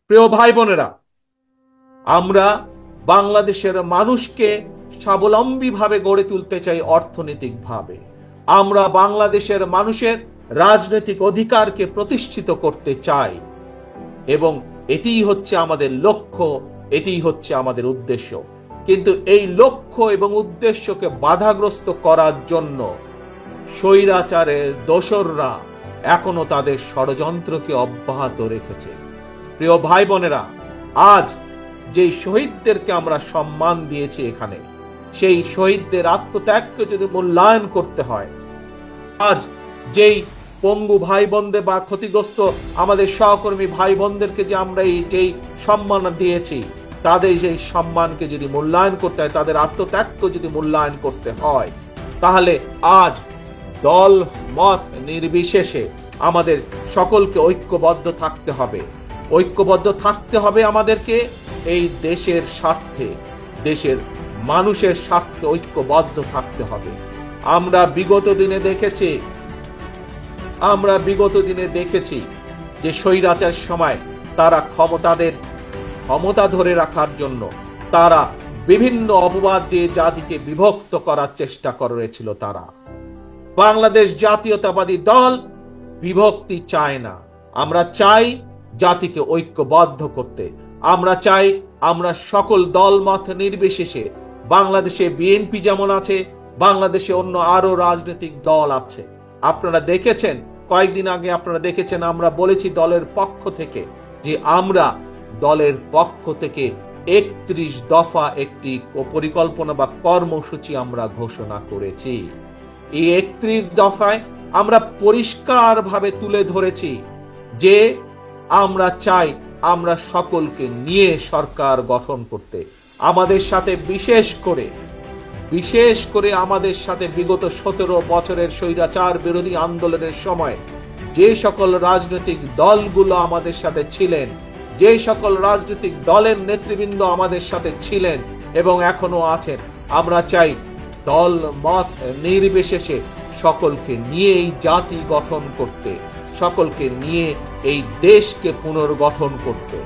প্রিয় ভাই বোনেরা, আমরা বাংলাদেশের মানুষকে স্বাবলম্বীভাবে গড়ে তুলতে চাই অর্থনৈতিকভাবে। আমরা বাংলাদেশের মানুষের রাজনৈতিক অধিকারকে প্রতিষ্ঠিত করতে চাই এবং এটিই হচ্ছে আমাদের লক্ষ্য, এটিই হচ্ছে আমাদের উদ্দেশ্য। কিন্তু এই লক্ষ্য এবং উদ্দেশ্যকে বাধাগ্রস্ত করার জন্য স্বৈরাচারের দোসররা এখনো তাদের ষড়যন্ত্রকে অব্যাহত রেখেছে। প্রিয় ভাই বোনেরা, আজ যেই শহীদদেরকে আমরা সম্মান দিয়েছি এখানে, সেই শহীদদের আত্মত্যাগকে যদি মূল্যায়ন করতে হয়, আজ যেই পঙ্গু ভাই বোনদের বা ক্ষতিগ্রস্ত আমাদের সহকর্মী ভাই বোনদেরকে যে আমরা যেই সম্মান দিয়েছি, তাদের সেই সম্মানকে যদি মূল্যায়ন করতে হয়, তাদের আত্মত্যাগকে যদি মূল্যায়ন করতে হয়, তাহলে আজ দল মত নির্বিশেষে আমাদের সকলকে ঐক্যবদ্ধ থাকতে হবে। ঐক্যবদ্ধ থাকতে হবে আমাদেরকে এই দেশের স্বার্থে, দেশের মানুষের স্বার্থে ঐক্যবদ্ধ থাকতে হবে। আমরা বিগত দিনে দেখেছি যে স্বৈরাচার সময় তারা ক্ষমতা ধরে রাখার জন্য তারা বিভিন্ন অপবাদ দিয়ে জাতিকে বিভক্ত করার চেষ্টা করেছিল। তারা বাংলাদেশ জাতীয়তাবাদী দল বিভক্তি চায় না। আমরা চাই জাতিকে ঐক্যবদ্ধ করতে। আমরা চাই আমরা সকল দলমত নির্বিশেষে, বাংলাদেশে বিএনপি যেমন আছে, বাংলাদেশে অন্য আরো রাজনৈতিক দল আছে। আপনারা দেখেছেন, কয়েকদিন আগে আপনারা দেখেছেন, আমরা বলেছি দলের পক্ষ থেকে যে আমরা দলের পক্ষ থেকে 31 দফা একটি পরিকল্পনা বা কর্মসূচি আমরা ঘোষণা করেছি। এই 31 দফায় আমরা পরিষ্কারভাবে তুলে ধরেছি যে আমরা চাই আমরা সকলকে নিয়ে সরকার গঠন করতে। আমাদের সাথে বিশেষ করে আমাদের সাথে বিগত 17 বছরের স্বৈরাচার বিরোধী আন্দোলনের সময় যে সকল রাজনৈতিক দলগুলো আমাদের সাথে ছিলেন, যে সকল রাজনৈতিক দলের নেতৃবৃন্দ আমাদের সাথে ছিলেন এবং এখনো আছেন, আমরা চাই দল মত নির্বিশেষে সকলকে নিয়ে এই জাতি গঠন করতে, সকলকে নিয়ে এই দেশকে পুনর্গঠন করতে।